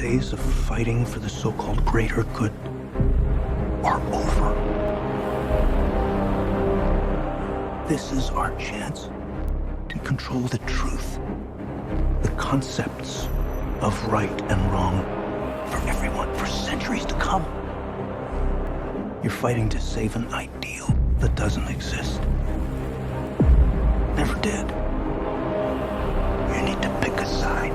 days of fighting for the so-called greater good are over. This is our chance to control the truth, the concepts of right and wrong for everyone for centuries to come. You're fighting to save an ideal that doesn't exist. Never did. You need to pick a side.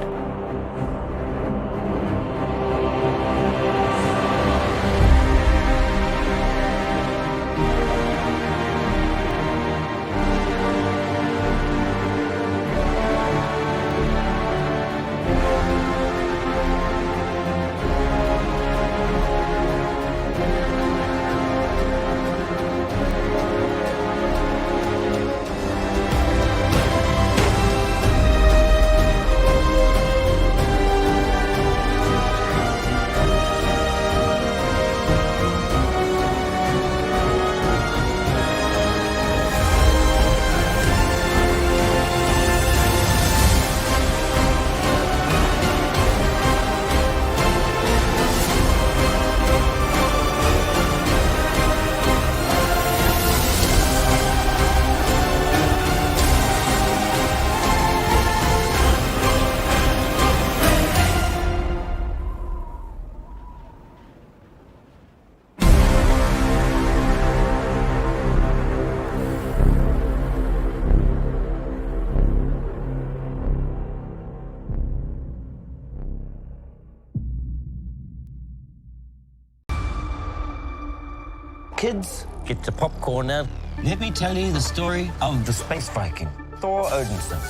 Kids, get your popcorn now. Let me tell you the story of the space Viking, Thor Odinson.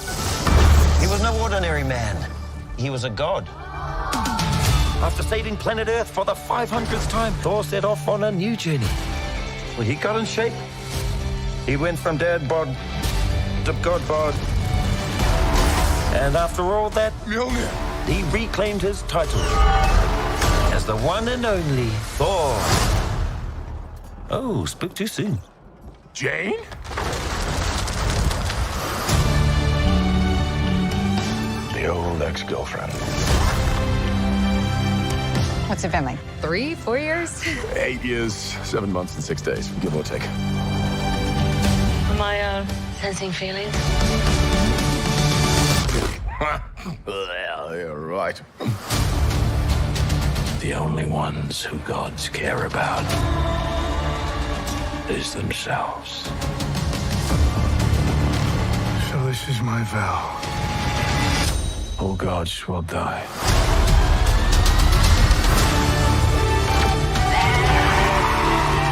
He was no ordinary man. He was a god. After saving planet Earth for the 500th time, Thor set off on a new journey. Well, he got in shape. He went from dad bod to god bod. And after all that, he reclaimed his title as the one and only Thor. Oh, spoke too soon. Jane? The old ex-girlfriend. What's it been like, 3, 4 years? 8 years, 7 months, and 6 days, give or take. Am I, sensing feelings? Well, you're right. The only ones who gods care about is themselves. So this is my vow. All gods will die.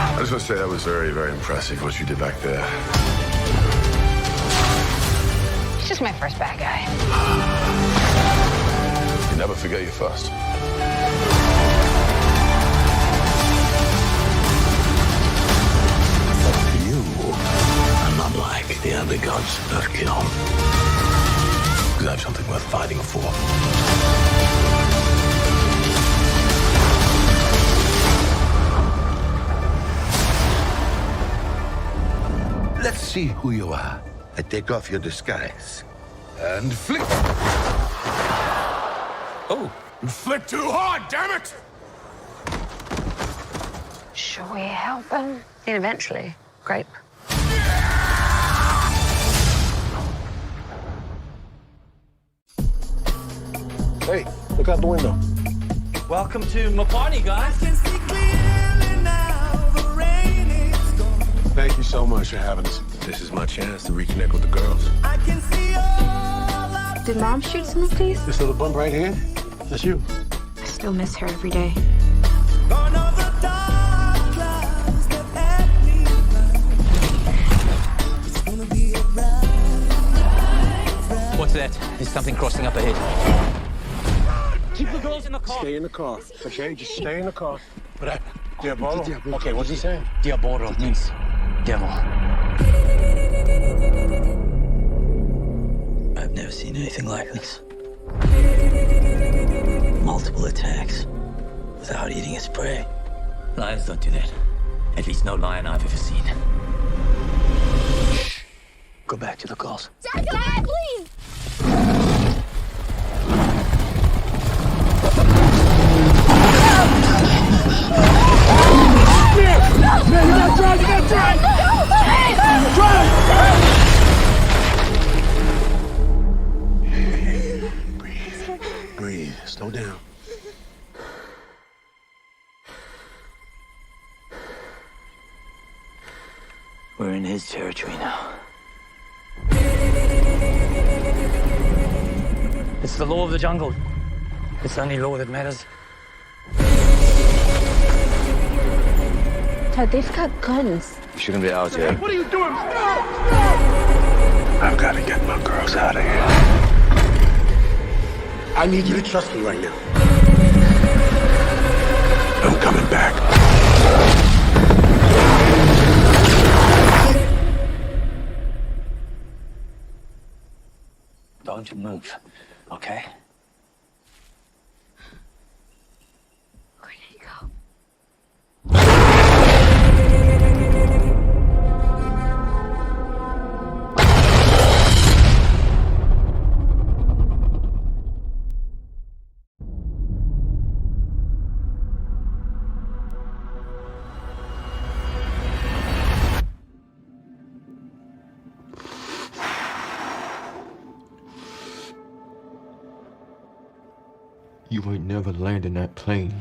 I just want to say that was very, very impressive what you did back there. He's just my first bad guy. You never forget your first. Unlike the other gods of kill. Because I have something worth fighting for. Let's see who you are. I take off your disguise. And flick. Oh. You flick too hard, damn it! Should we help him? Yeah, eventually. Grape. Hey, look out the window. Welcome to my party, guys. Thank you so much for having us. This is my chance to reconnect with the girls. Did Mom shoot some of these? This little bump right here, that's you. I still miss her every day. What's that? There's something crossing up ahead. Keep the girls in the car. Stay in the car, okay? Just stay in the car. But Diabolo? Okay, what's he saying? Diabolo means devil. I've never seen anything like this. Multiple attacks without eating its prey. Lions don't do that. At least no lion I've ever seen. Shh. Go back to the calls. Dad, please! Slow down. We're in his territory now. It's the law of the jungle. It's the only law that matters. Dad, they've got guns. Shouldn't be out here. What are you doing? I've got to get my girls out of here. I need you to trust me right now. I'm coming back. Don't you move, okay? Where did he go? You ain't never landing that plane.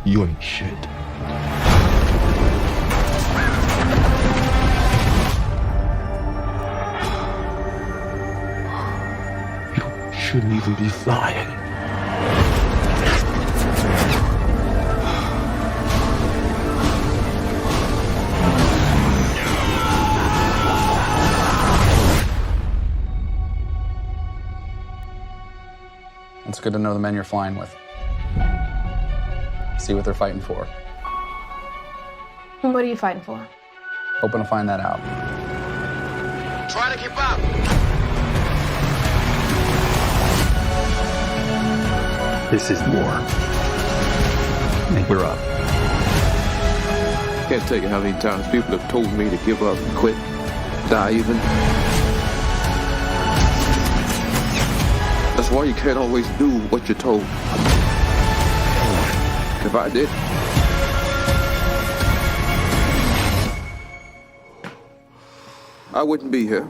You ain't shit. You shouldn't even be flying. It's good to know the men you're flying with. See what they're fighting for. And what are you fighting for? Hoping to find that out. Try to keep up. This is war. And we're up. Can't tell you how many times people have told me to give up, quit, die even. That's why you can't always do what you're told. If I did, I wouldn't be here.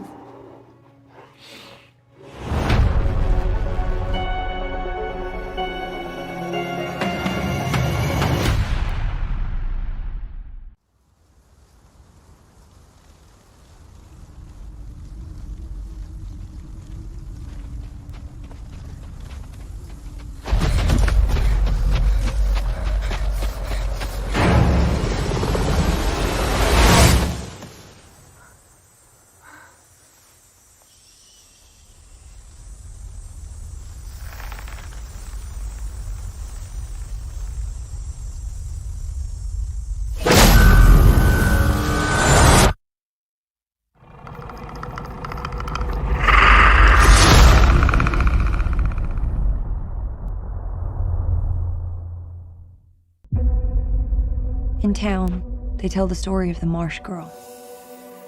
In town, they tell the story of the marsh girl,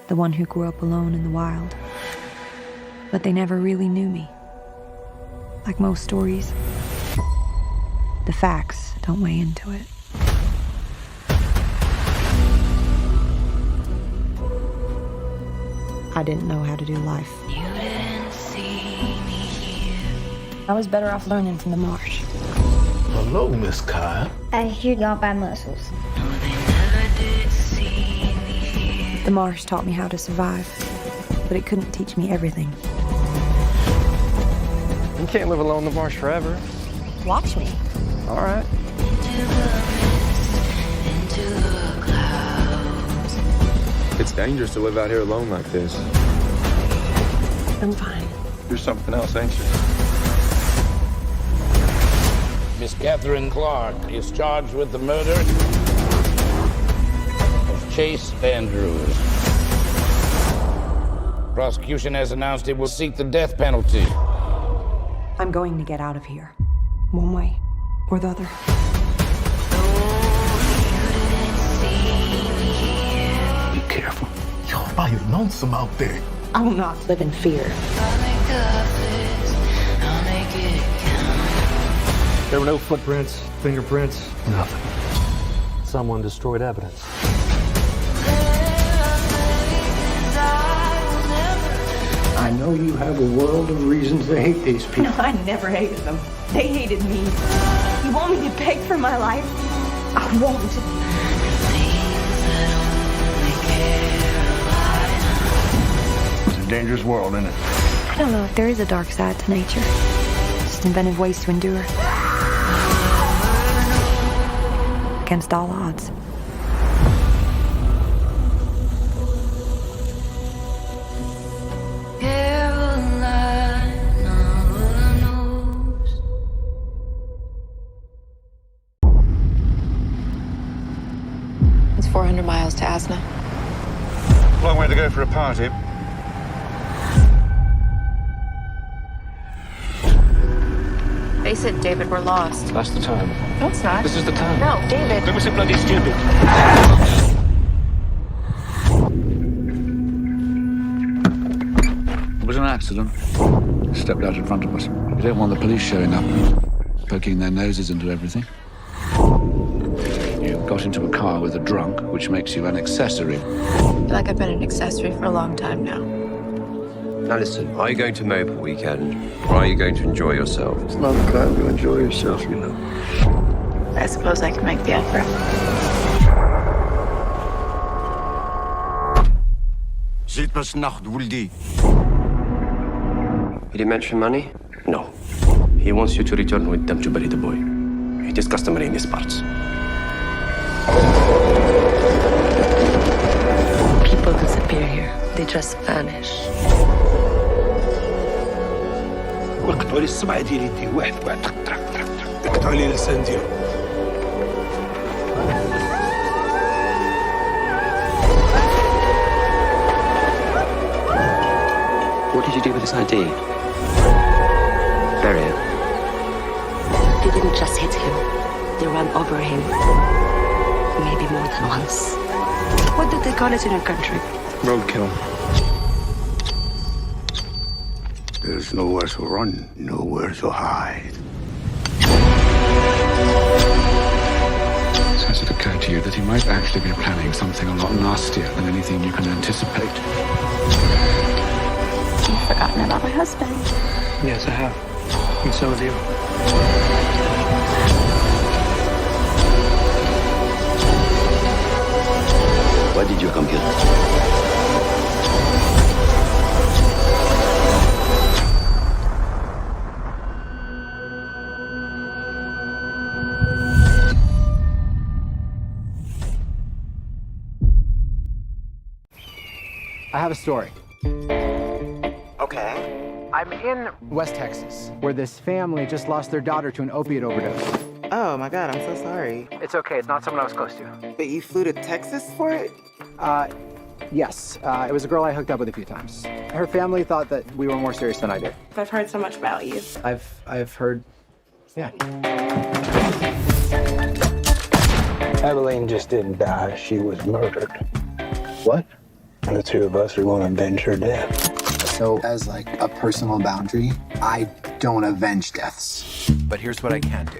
the one who grew up alone in the wild. But they never really knew me. Like most stories, the facts don't weigh into it. I didn't know how to do life. You didn't see me here. I was better off learning from the marsh. Hello, Miss Kyle. I hear y'all buy muscles. No, they never did see me here. The marsh taught me how to survive, but it couldn't teach me everything. You can't live alone in the marsh forever. Watch me. All right. Into the clouds. It's dangerous to live out here alone like this. I'm fine. You're something else, ain't you? Miss Catherine Clark is charged with the murder of Chase Andrews. Prosecution has announced it will seek the death penalty. I'm going to get out of here. One way or the other. Be careful. You'll find lonesome out there. I will not live in fear. I'll make the fist, I'll make it count. There were no footprints, fingerprints, nothing. Someone destroyed evidence. I know you have a world of reasons to hate these people. No, I never hated them. They hated me. You want me to beg for my life? I won't. It's a dangerous world, isn't it? I don't know if there is a dark side to nature. Just inventive ways to endure. Against all odds. It's 400 miles to Asna. Long way to go for a party. They said, David, we're lost. That's the time. No, it's not. This is the time. No, David. That was so bloody stupid. It was an accident. Stepped out in front of us. We don't want the police showing up, poking their noses into everything. You got into a car with a drunk, which makes you an accessory. I feel like I've been an accessory for a long time now. Now listen, are you going to Maple weekend, or are you going to enjoy yourself? It's not the time to enjoy yourself, you know. I suppose I can make the effort. Zit pas nacht, Wuldi. Did he mention money? No. He wants you to return with them to bury the boy. It is customary in these parts. People disappear here. They just vanish. وقتوا لي السبعة ديال يدي واحد بعد قطعوا لي اللسان ديالو. What did you do with his ID? Bury it. They didn't just hit him. They ran over him. Maybe more than once. What did they call it in your country? Roadkill. There's nowhere to run, nowhere to hide. Has it occurred to you that he might actually be planning something a lot nastier than anything you can anticipate? You've forgotten about my husband. Yes, I have. And so have you. Why did you come here? I have a story. Okay. I'm in West Texas, where this family just lost their daughter to an opiate overdose. Oh my god, I'm so sorry. It's okay, it's not someone I was close to. But you flew to Texas for it? Yes. It was a girl I hooked up with a few times. Her family thought that we were more serious than I did. I've heard so much about you. I've heard, yeah. Abilene just didn't die, she was murdered. What? And the two of us are going to avenge her death. So, as like a personal boundary, I don't avenge deaths. But here's what I can do.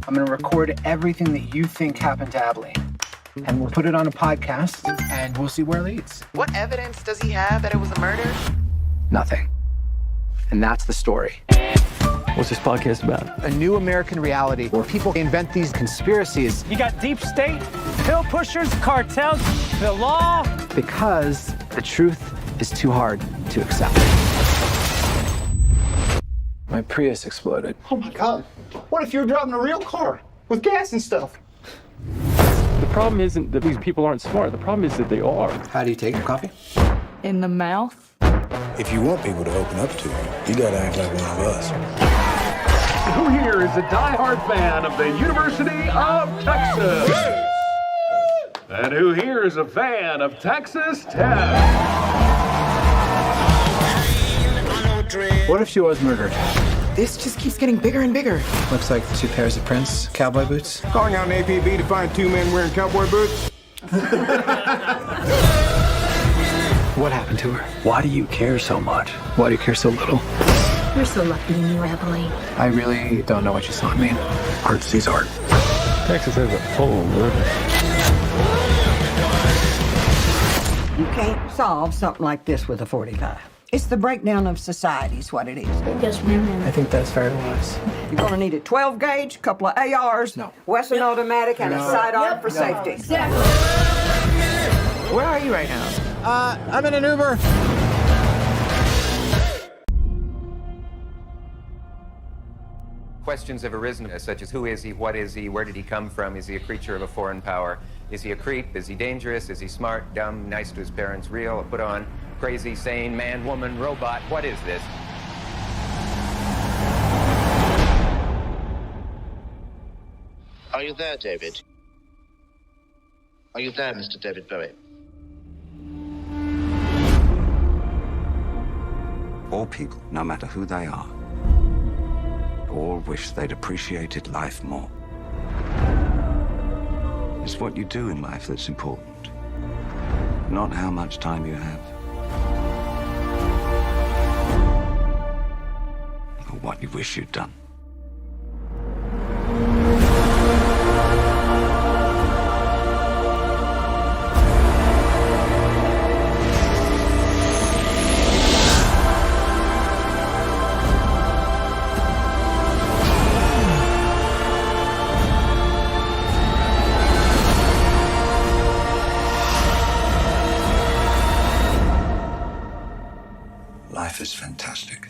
I'm gonna record everything that you think happened to Abilene. And we'll put it on a podcast, and we'll see where it leads. What evidence does he have that it was a murder? Nothing. And that's the story. What's this podcast about? A new American reality where people invent these conspiracies. You got deep state, pill pushers, cartels, the law. Because the truth is too hard to accept. My Prius exploded. Oh my god. What if you were driving a real car with gas and stuff? The problem isn't that these people aren't smart. The problem is that they are. How do you take your coffee? In the mouth? If you want people to open up to you, you gotta act like one of us. Who here is a diehard fan of the University of Texas? And who here is a fan of Texas Tech? What if she was murdered? This just keeps getting bigger and bigger. Looks like 2 pairs of Prince cowboy boots. Calling out an APB to find 2 men wearing cowboy boots. What happened to her? Why do you care so much? Why do you care so little? We're so lucky in you, Abilene. I really don't know what you saw in me. Art sees art. Texas has a full river. You can't solve something like this with a 45. It's the breakdown of society is what it is. Yes, ma'am. I think that's very wise. You're gonna need a 12 gauge, a couple of ARs, Western automatic, and a sidearm for safety. Exactly. Where are you right now? I'm in an Uber. Questions have arisen, such as who is he, what is he, where did he come from, is he a creature of a foreign power, is he a creep, is he dangerous, is he smart, dumb, nice to his parents, real, or put on, crazy, sane, man, woman, robot, what is this? Are you there, David? Are you there, Mr. David Bowie? All people, no matter who they are, all wish they'd appreciated life more. It's what you do in life that's important, not how much time you have, or what you wish you'd done. Life is fantastic.